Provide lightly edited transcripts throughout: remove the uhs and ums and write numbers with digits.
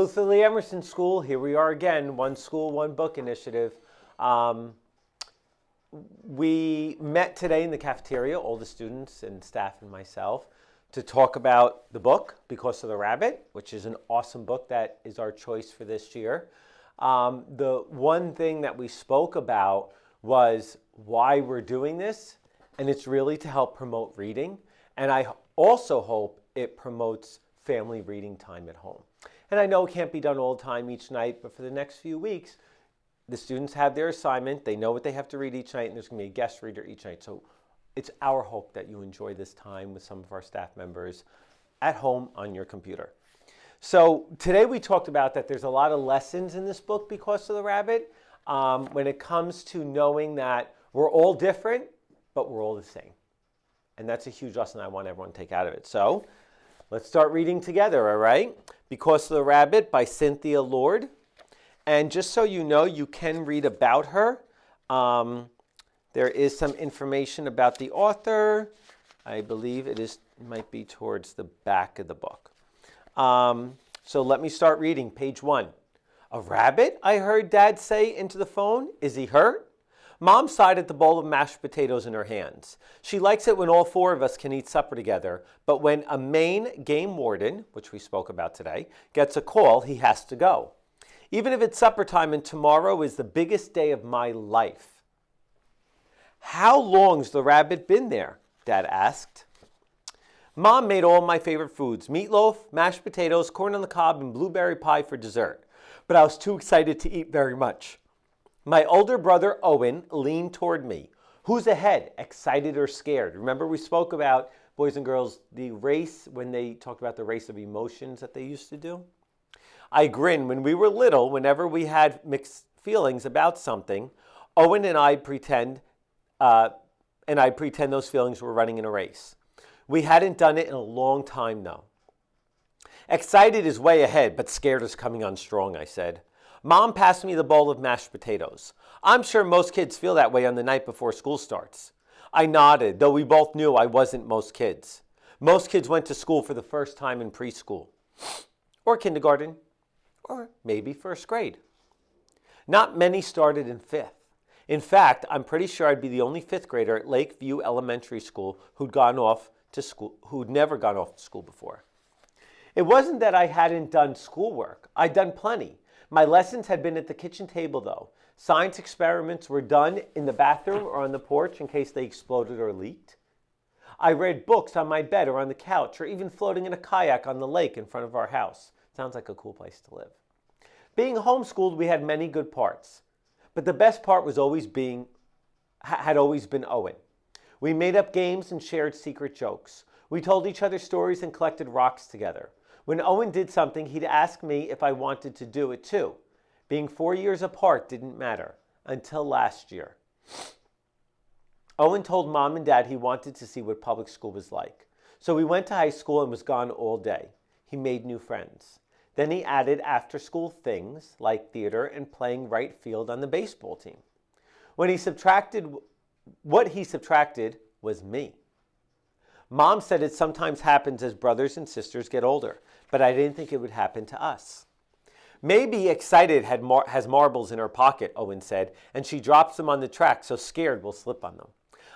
Luther Lee Emerson School. Here we are again, One School, One Book initiative. We met today in the cafeteria, all the students and staff and myself, to talk about the book, Because of the Rabbit, which is an awesome book that is our choice for this year. The one thing that we spoke about was why we're doing this, and it's really to help promote reading. And I also hope it promotes family reading time at home. And I know it can't be done all the time each night, but for the next few weeks, the students have their assignment. They know what they have to read each night, and there's going to be a guest reader each night. So it's our hope that you enjoy this time with some of our staff members at home on your computer. So today we talked about that there's a lot of lessons in this book, Because of the Rabbit, when it comes to knowing that we're all different, but we're all the same. And that's a huge lesson I want everyone to take out of it. So let's start reading together, all right? Because of the Rabbit by Cynthia Lord. And just so you know, you can read about her. There is some information about the author. I believe it might be towards the back of the book. So let me start reading, page 1. A rabbit, I heard Dad say into the phone. Is he hurt? Mom sighed at the bowl of mashed potatoes in her hands. She likes it when all 4 of us can eat supper together, but when a Maine game warden, which we spoke about today, gets a call, he has to go. Even if it's supper time and tomorrow is the biggest day of my life. How long's the rabbit been there? Dad asked. Mom made all my favorite foods, meatloaf, mashed potatoes, corn on the cob, and blueberry pie for dessert. But I was too excited to eat very much. My older brother, Owen, leaned toward me. Who's ahead, excited or scared? Remember we spoke about, boys and girls, the race, when they talked about the race of emotions that they used to do? I grinned. When we were little, whenever we had mixed feelings about something, Owen and I'd pretend those feelings were running in a race. We hadn't done it in a long time, though. Excited is way ahead, but scared is coming on strong, I said. Mom passed me the bowl of mashed potatoes. I'm sure most kids feel that way on the night before school starts. I nodded, though we both knew I wasn't most kids. Most kids went to school for the first time in preschool, or kindergarten, or maybe first grade. Not many started in 5th. In fact, I'm pretty sure I'd be the only 5th grader at Lakeview Elementary School who'd never gone off to school before. It wasn't that I hadn't done schoolwork. I'd done plenty. My lessons had been at the kitchen table, though. Science experiments were done in the bathroom or on the porch in case they exploded or leaked. I read books on my bed or on the couch or even floating in a kayak on the lake in front of our house. Sounds like a cool place to live. Being homeschooled, we had many good parts. But the best part was had always been Owen. We made up games and shared secret jokes. We told each other stories and collected rocks together. When Owen did something, he'd ask me if I wanted to do it too. Being 4 years apart didn't matter until last year. Owen told Mom and Dad he wanted to see what public school was like. So we went to high school and was gone all day. He made new friends. Then he added after-school things like theater and playing right field on the baseball team. What he subtracted was me. Mom said it sometimes happens as brothers and sisters get older, but I didn't think it would happen to us. Maybe Excited has marbles in her pocket, Owen said, and she drops them on the track so Scared will slip on them.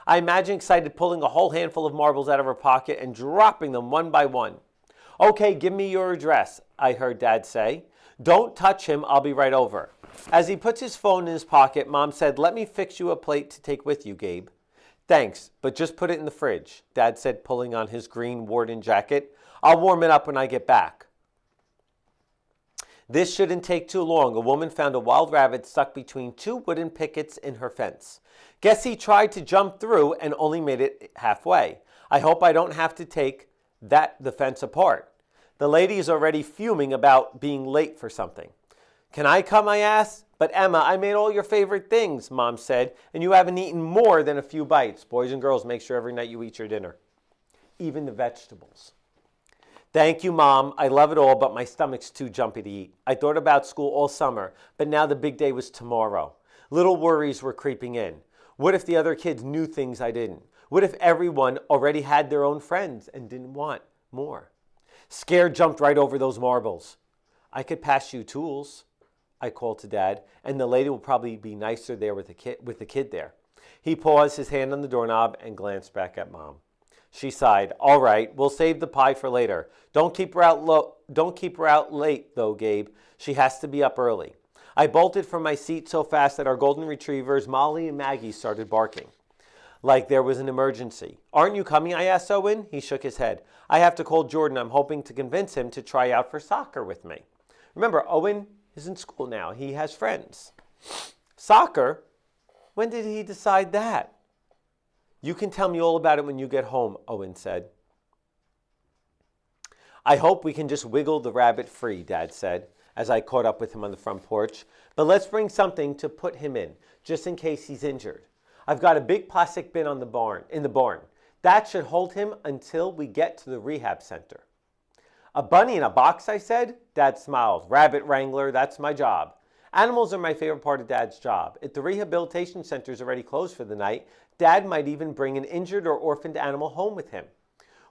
I imagine Excited pulling a whole handful of marbles out of her pocket and dropping them one by one. Okay, give me your address, I heard Dad say. Don't touch him, I'll be right over. As he puts his phone in his pocket, Mom said, let me fix you a plate to take with you, Gabe. Thanks, but just put it in the fridge, Dad said, pulling on his green warden jacket. I'll warm it up when I get back. This shouldn't take too long. A woman found a wild rabbit stuck between 2 wooden pickets in her fence. Guess he tried to jump through and only made it halfway. I hope I don't have to take the fence apart. The lady is already fuming about being late for something. Can I come, I asked? But Emma, I made all your favorite things, Mom said, and you haven't eaten more than a few bites. Boys and girls, make sure every night you eat your dinner. Even the vegetables. Thank you, Mom. I love it all, but my stomach's too jumpy to eat. I thought about school all summer, but now the big day was tomorrow. Little worries were creeping in. What if the other kids knew things I didn't? What if everyone already had their own friends and didn't want more? Scared jumped right over those marbles. I could pass you tools, I called to Dad, and the lady will probably be nicer there with the kid there. He paused, his hand on the doorknob, and glanced back at Mom. She sighed. All right, we'll save the pie for later. Don't keep her out late, though, Gabe. She has to be up early. I bolted from my seat so fast that our golden retrievers, Molly and Maggie, started barking like there was an emergency. Aren't you coming? I asked Owen. He shook his head. I have to call Jordan. I'm hoping to convince him to try out for soccer with me. Remember, Owen is in school now. He has friends. Soccer? When did he decide that? You can tell me all about it when you get home, Owen said. I hope we can just wiggle the rabbit free, Dad said, as I caught up with him on the front porch. But let's bring something to put him in, just in case he's injured. I've got a big plastic bin in the barn. That should hold him until we get to the rehab center. A bunny in a box, I said? Dad smiled. Rabbit wrangler, that's my job. Animals are my favorite part of Dad's job. If the rehabilitation center is already closed for the night, Dad might even bring an injured or orphaned animal home with him.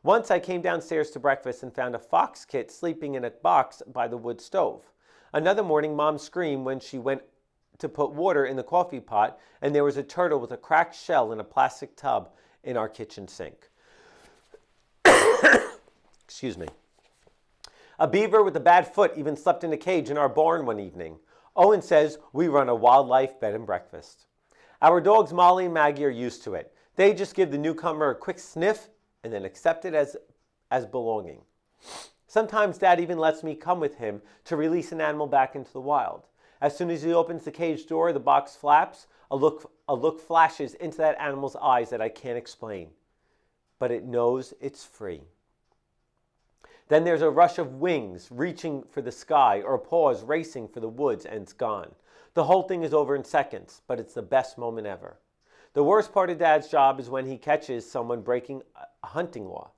Once I came downstairs to breakfast and found a fox kit sleeping in a box by the wood stove. Another morning, Mom screamed when she went to put water in the coffee pot, and there was a turtle with a cracked shell in a plastic tub in our kitchen sink. Excuse me. A beaver with a bad foot even slept in a cage in our barn one evening. Owen says we run a wildlife bed and breakfast. Our dogs Molly and Maggie are used to it. They just give the newcomer a quick sniff and then accept it as belonging. Sometimes Dad even lets me come with him to release an animal back into the wild. As soon as he opens the cage door, the box flaps, a look flashes into that animal's eyes that I can't explain. But it knows it's free. Then there's a rush of wings reaching for the sky or paws racing for the woods, and it's gone. The whole thing is over in seconds, but it's the best moment ever. The worst part of Dad's job is when he catches someone breaking a hunting law.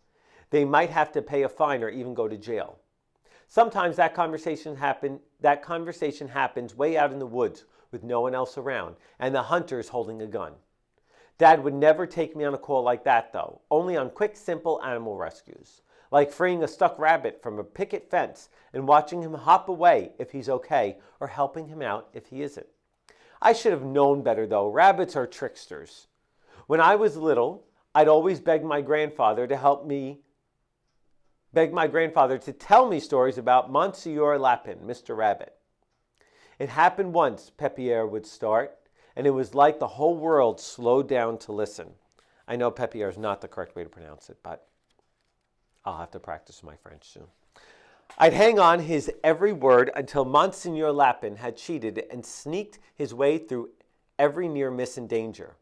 They might have to pay a fine or even go to jail. Sometimes that conversation happens way out in the woods with no one else around, and the hunter's holding a gun. Dad would never take me on a call like that, though, only on quick, simple animal rescues, like freeing a stuck rabbit from a picket fence and watching him hop away if he's okay, or helping him out if he isn't. I should have known better, though. Rabbits are tricksters. When I was little, I'd always beg my grandfather to tell me stories about Monsieur Lapin, Mr. Rabbit. It happened once, Pepierre would start, and it was like the whole world slowed down to listen. I know Pepierre is not the correct way to pronounce it, but I'll have to practice my French soon. I'd hang on his every word until Monsieur Lapin had cheated and sneaked his way through every near miss and danger.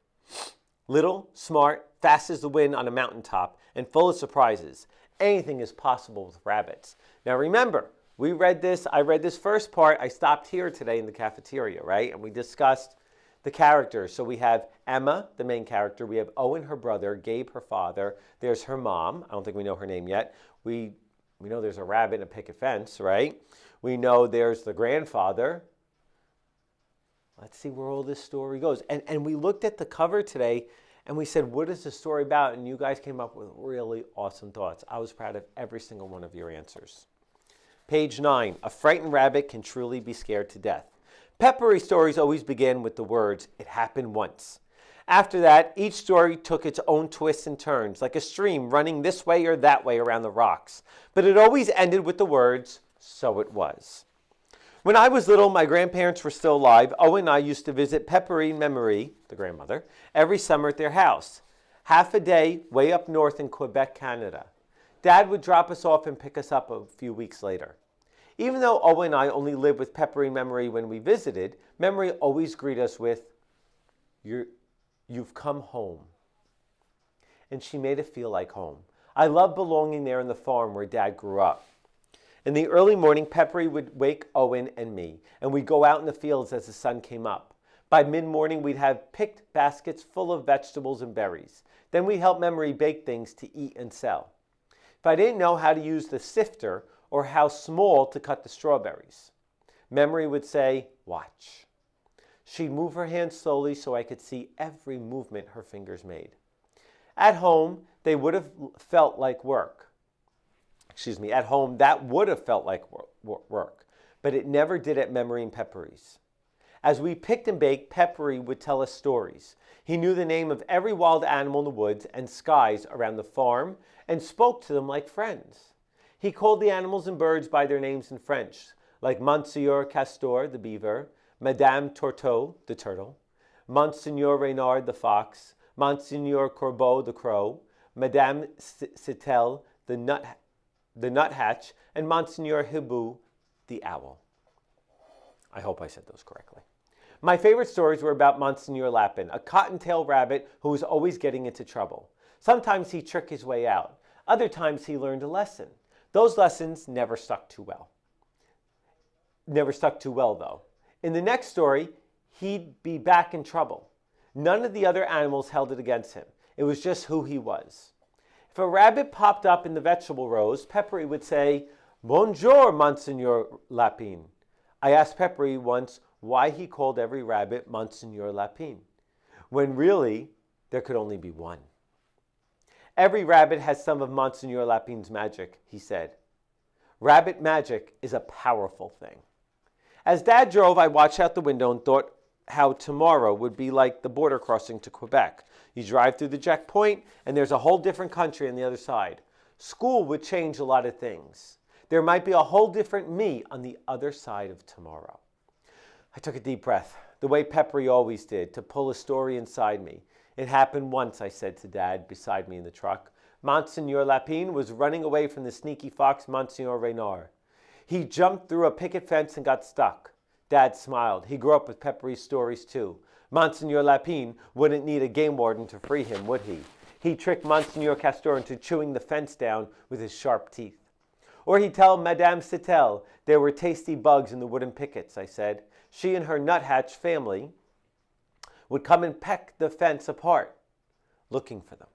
Little, smart, fast as the wind on a mountaintop, and full of surprises. Anything is possible with rabbits. Now remember, I read this first part. I stopped here today in the cafeteria, right? And we discussed the characters. So we have Emma, the main character. We have Owen, her brother. Gabe, her father. There's her mom. I don't think we know her name yet. We know there's a rabbit and a picket fence, right? We know there's the grandfather. Let's see where all this story goes. And we looked at the cover today, and we said, what is the story about? And you guys came up with really awesome thoughts. I was proud of every single one of your answers. Page 9, a frightened rabbit can truly be scared to death. Peppery stories always begin with the words, it happened once. After that, each story took its own twists and turns, like a stream running this way or that way around the rocks. But it always ended with the words, so it was. When I was little, my grandparents were still alive. Owen and I used to visit Peppery and Memory, the grandmother, every summer at their house. Half a day way up north in Quebec, Canada. Dad would drop us off and pick us up a few weeks later. Even though Owen and I only lived with Peppery and Memory when we visited, Memory always greeted us with, you've come home. And she made it feel like home. I loved belonging there in the farm where Dad grew up. In the early morning, Peppery would wake Owen and me, and we'd go out in the fields as the sun came up. By mid-morning, we'd have picked baskets full of vegetables and berries. Then we'd help Memory bake things to eat and sell. If I didn't know how to use the sifter or how small to cut the strawberries, Memory would say, watch. She'd move her hands slowly so I could see every movement her fingers made. At home, they would have felt like work. At home, that would have felt like work. but it never did at Memory and Peppery's. As we picked and baked, Peppery would tell us stories. He knew the name of every wild animal in the woods and skies around the farm and spoke to them like friends. He called the animals and birds by their names in French, like Monsieur Castor, the beaver, Madame Torteau, the turtle, Monseigneur Reynard, the fox, Monseigneur Corbeau, the crow, Madame Sitel, the nuthatch, and Monseigneur Hibou, the owl. I hope I said those correctly. My favorite stories were about Monseigneur Lapin, a cottontail rabbit who was always getting into trouble. Sometimes he'd trick his way out. Other times he learned a lesson. Those lessons never stuck too well. Though. In the next story, he'd be back in trouble. None of the other animals held it against him. It was just who he was. If a rabbit popped up in the vegetable rows, Peppery would say, "Bonjour, Monseigneur Lapin." I asked Peppery once why he called every rabbit Monseigneur Lapin, when really there could only be one. Every rabbit has some of Monseigneur Lapin's magic, he said. Rabbit magic is a powerful thing. As Dad drove, I watched out the window and thought how tomorrow would be like the border crossing to Quebec. You drive through the checkpoint, and there's a whole different country on the other side. School would change a lot of things. There might be a whole different me on the other side of tomorrow. I took a deep breath, the way Peppery always did, to pull a story inside me. It happened once, I said to Dad, beside me in the truck. Monseigneur Lapin was running away from the sneaky fox, Monseigneur Reynard. He jumped through a picket fence and got stuck. Dad smiled. He grew up with Peppery's stories too. Monseigneur Lapin wouldn't need a game warden to free him, would he? He tricked Monseigneur Castor into chewing the fence down with his sharp teeth. Or he'd tell Madame Sitel there were tasty bugs in the wooden pickets, I said. She and her nuthatch family would come and peck the fence apart, looking for them.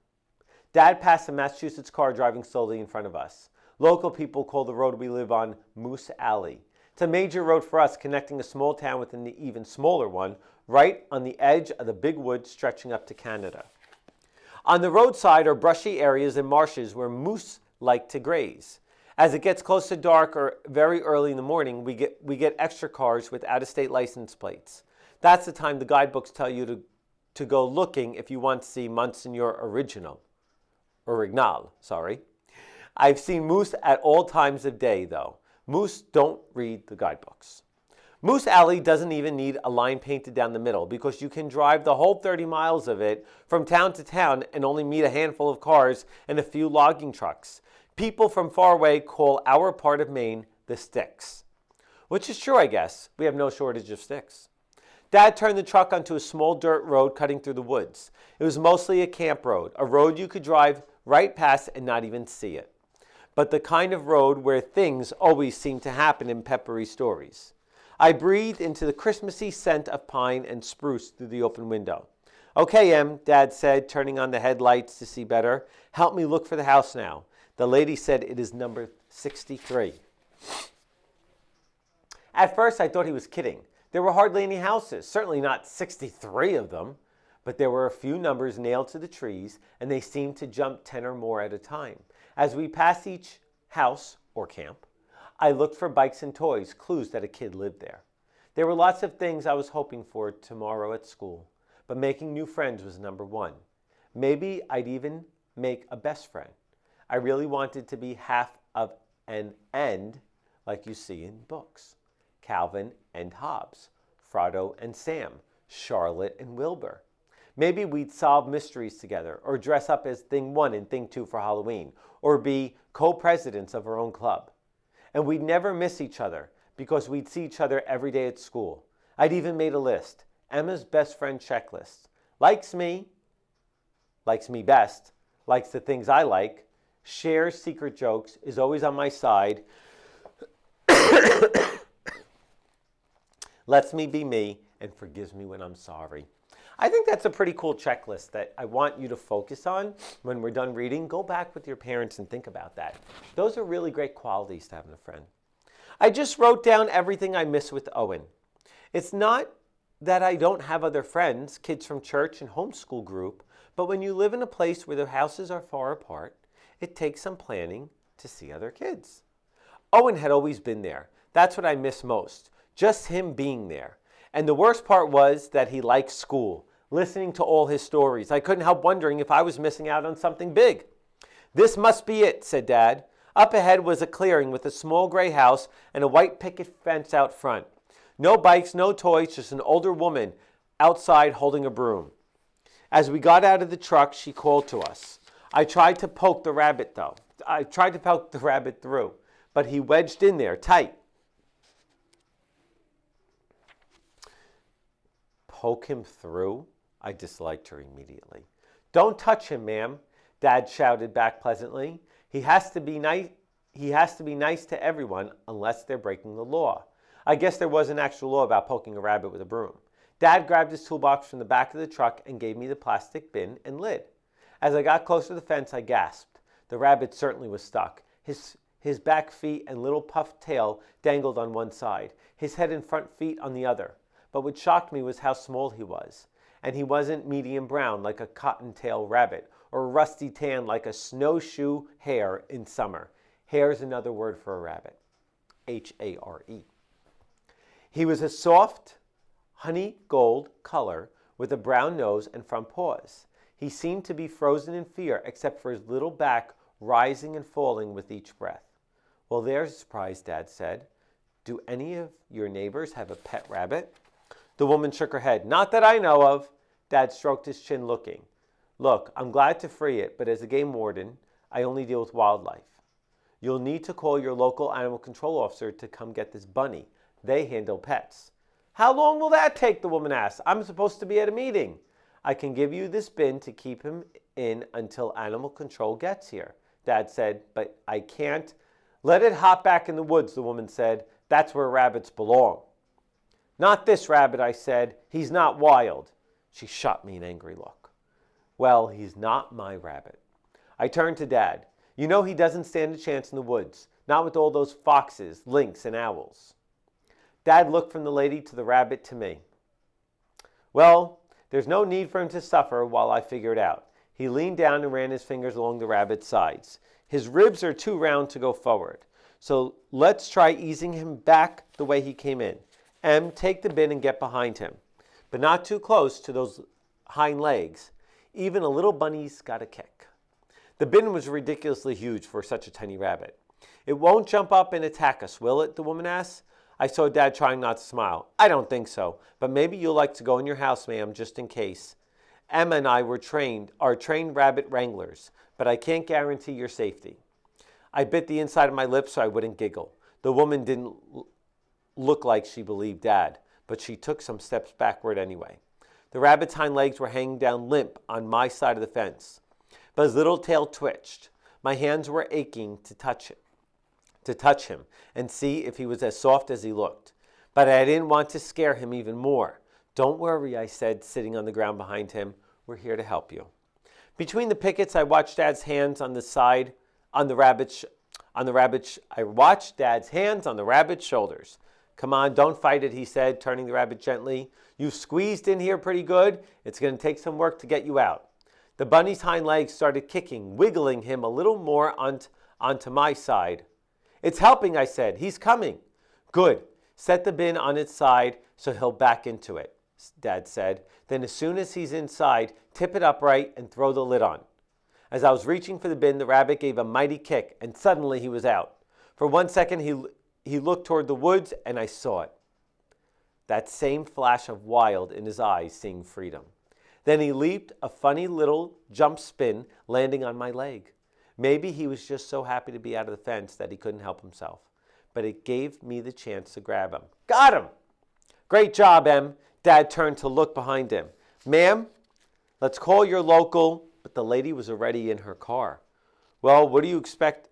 Dad passed a Massachusetts car driving slowly in front of us. Local people call the road we live on Moose Alley. It's a major road for us, connecting a small town with an even smaller one, right on the edge of the big woods stretching up to Canada. On the roadside are brushy areas and marshes where moose like to graze. As it gets close to dark or very early in the morning, we get extra cars with out-of-state license plates. That's the time the guidebooks tell you to go looking if you want to see Monseigneur Original. I've seen moose at all times of day, though. Moose don't read the guidebooks. Moose Alley doesn't even need a line painted down the middle because you can drive the whole 30 miles of it from town to town and only meet a handful of cars and a few logging trucks. People from far away call our part of Maine the Sticks. Which is true, I guess. We have no shortage of sticks. Dad turned the truck onto a small dirt road cutting through the woods. It was mostly a camp road, a road you could drive right past and not even see it. But the kind of road where things always seem to happen in Peppery stories. I breathed into the Christmassy scent of pine and spruce through the open window. "Okay, Em," Dad said, turning on the headlights to see better. "Help me look for the house now." The lady said it is number 63. At first, I thought he was kidding. There were hardly any houses, certainly not 63 of them. But there were a few numbers nailed to the trees, and they seemed to jump 10 or more at a time. As we passed each house or camp, I looked for bikes and toys, clues that a kid lived there. There were lots of things I was hoping for tomorrow at school, but making new friends was number one. Maybe I'd even make a best friend. I really wanted to be half of an end like you see in books. Calvin and Hobbes, Frodo and Sam, Charlotte and Wilbur. Maybe we'd solve mysteries together, or dress up as Thing 1 and Thing 2 for Halloween, or be co-presidents of our own club. And we'd never miss each other, because we'd see each other every day at school. I'd even made a list, Emma's best friend checklist. Likes me best, likes the things I like, shares secret jokes, is always on my side, lets me be me, and forgives me when I'm sorry. I think that's a pretty cool checklist that I want you to focus on when we're done reading. Go back with your parents and think about that. Those are really great qualities to having a friend. I just wrote down everything I miss with Owen. It's not that I don't have other friends, kids from church and homeschool group, but when you live in a place where the houses are far apart, it takes some planning to see other kids. Owen had always been there. That's what I miss most, just him being there. And the worst part was that he liked school, listening to all his stories. I couldn't help wondering if I was missing out on something big. "This must be it," said Dad. Up ahead was a clearing with a small gray house and a white picket fence out front. No bikes, no toys, just an older woman outside holding a broom. As we got out of the truck, she called to us. I tried to poke the rabbit through, but he wedged in there tight. Poke him through? I disliked her immediately. "Don't touch him, ma'am," Dad shouted back pleasantly. He has to be nice to everyone unless they're breaking the law. I guess there was an actual law about poking a rabbit with a broom. Dad grabbed his toolbox from the back of the truck and gave me the plastic bin and lid. As I got close to the fence, I gasped. The rabbit certainly was stuck. His back feet and little puffed tail dangled on one side, his head and front feet on the other. But what shocked me was how small he was. And he wasn't medium brown like a cottontail rabbit, or rusty tan like a snowshoe hare in summer. Hare is another word for a rabbit. Hare. He was a soft, honey gold color with a brown nose and front paws. He seemed to be frozen in fear except for his little back rising and falling with each breath. "Well, there's a surprise," Dad said. "Do any of your neighbors have a pet rabbit?" The woman shook her head. "Not that I know of." Dad stroked his chin, looking. "Look, I'm glad to free it, but as a game warden, I only deal with wildlife. You'll need to call your local animal control officer to come get this bunny. They handle pets." "How long will that take?" the woman asked. "I'm supposed to be at a meeting." "I can give you this bin to keep him in until animal control gets here," Dad said, "but I can't." "Let it hop back in the woods," the woman said. "That's where rabbits belong." "Not this rabbit," I said. "He's not wild." She shot me an angry look. "Well, he's not my rabbit." I turned to Dad. "You know he doesn't stand a chance in the woods, not with all those foxes, lynx, and owls." Dad looked from the lady to the rabbit to me. "Well, there's no need for him to suffer while I figure it out." He leaned down and ran his fingers along the rabbit's sides. "His ribs are too round to go forward. So let's try easing him back the way he came in. Em, take the bin and get behind him. But not too close to those hind legs. Even a little bunny's got a kick." The bin was ridiculously huge for such a tiny rabbit. "It won't jump up and attack us, will it?" the woman asked. I saw Dad trying not to smile. "I don't think so, but maybe you'll like to go in your house, ma'am, just in case. Emma and I are trained rabbit wranglers, but I can't guarantee your safety." I bit the inside of my lips so I wouldn't giggle. The woman didn't look like she believed Dad, but she took some steps backward anyway. The rabbit's hind legs were hanging down limp on my side of the fence, but his little tail twitched. My hands were aching to touch him and see if he was as soft as he looked. But I didn't want to scare him even more. "Don't worry," I said, sitting on the ground behind him. "We're here to help you." Between the pickets, I watched Dad's hands on the rabbit's shoulders. "Come on, don't fight it," he said, turning the rabbit gently. "You've squeezed in here pretty good. It's going to take some work to get you out." The bunny's hind legs started kicking, wiggling him a little more onto my side. "It's helping," I said. "He's coming." "Good. Set the bin on its side so he'll back into it," Dad said. "Then as soon as he's inside, tip it upright and throw the lid on." As I was reaching for the bin, the rabbit gave a mighty kick, and suddenly he was out. For 1 second, he looked toward the woods, and I saw it. That same flash of wild in his eyes, seeing freedom. Then he leaped a funny little jump spin, landing on my leg. Maybe he was just so happy to be out of the fence that he couldn't help himself. But it gave me the chance to grab him. "Got him!" "Great job, Em." Dad turned to look behind him. "Ma'am, let's call your local..." But the lady was already in her car. "Well, what do you expect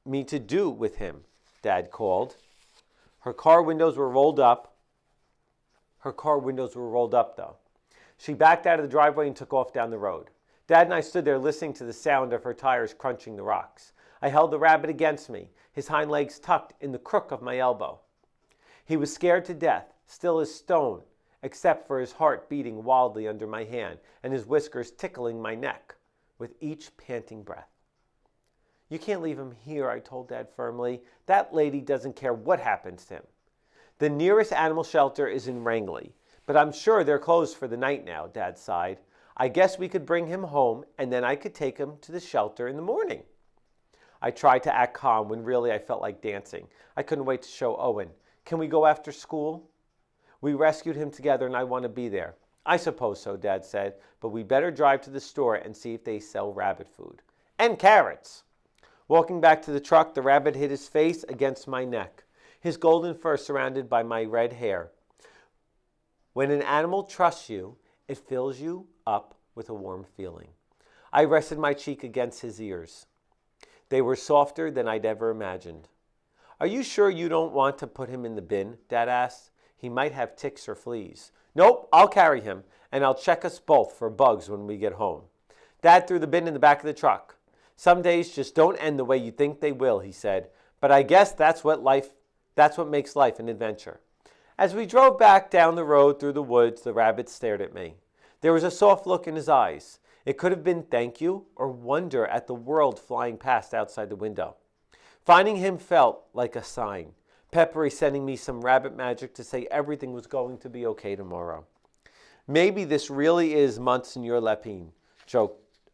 me to do with him?" Dad called. Her car windows were rolled up, though. She backed out of the driveway and took off down the road. Dad and I stood there listening to the sound of her tires crunching the rocks. I held the rabbit against me, his hind legs tucked in the crook of my elbow. He was scared to death, still as stone, except for his heart beating wildly under my hand and his whiskers tickling my neck with each panting breath. You can't leave him here, I told Dad firmly. That lady doesn't care what happens to him. The nearest animal shelter is in Rangeley, but I'm sure they're closed for the night now, Dad sighed. I guess we could bring him home and then I could take him to the shelter in the morning. I tried to act calm when really I felt like dancing. I couldn't wait to show Owen. Can we go after school? We rescued him together and I want to be there. I suppose so, Dad said, but we better drive to the store and see if they sell rabbit food. And carrots. Walking back to the truck, the rabbit hid his face against my neck, his golden fur surrounded by my red hair. When an animal trusts you, it fills you up with a warm feeling. I rested my cheek against his ears. They were softer than I'd ever imagined. Are you sure you don't want to put him in the bin? Dad asked. He might have ticks or fleas. Nope, I'll carry him, and I'll check us both for bugs when we get home. Dad threw the bin in the back of the truck. Some days just don't end the way you think they will, he said. But I guess that's what makes life an adventure. As we drove back down the road through the woods, the rabbit stared at me. There was a soft look in his eyes. It could have been thank you or wonder at the world flying past outside the window. Finding him felt like a sign. Peppery sending me some rabbit magic to say everything was going to be okay tomorrow. Maybe this really is Monsignor Lapine,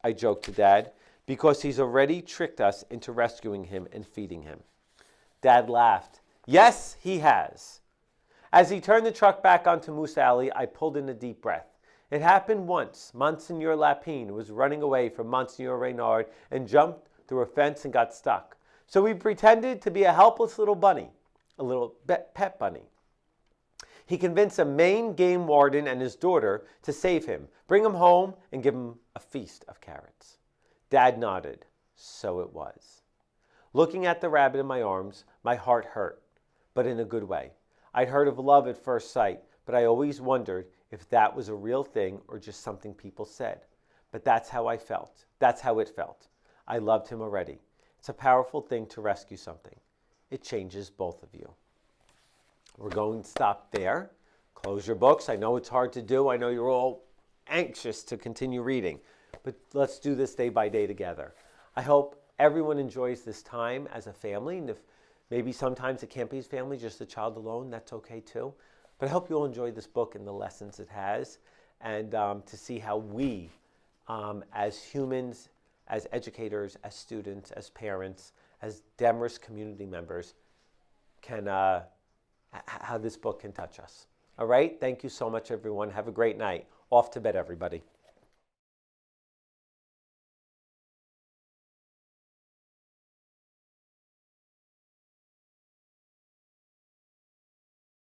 I joked to Dad, because he's already tricked us into rescuing him and feeding him. Dad laughed. Yes, he has. As he turned the truck back onto Moose Alley, I pulled in a deep breath. It happened once. Monsignor Lapine was running away from Monsignor Reynard and jumped through a fence and got stuck. So we pretended to be a helpless little bunny, a little pet bunny. He convinced a Maine game warden and his daughter to save him, bring him home, and give him a feast of carrots. Dad nodded. So it was. Looking at the rabbit in my arms, my heart hurt, but in a good way. I'd heard of love at first sight, but I always wondered if that was a real thing or just something people said. But that's how I felt. That's how it felt. I loved him already. It's a powerful thing to rescue something. It changes both of you. We're going to stop there. Close your books. I know it's hard to do. I know you're all anxious to continue reading, but let's do this day by day together. I hope everyone enjoys this time as a family, and if maybe sometimes it can't be as family, just a child alone, that's okay too. But I hope you'll enjoy this book and the lessons it has, and to see how we, as humans, as educators, as students, as parents, as Demorest community members, can how this book can touch us. All right? Thank you so much, everyone. Have a great night. Off to bed, everybody.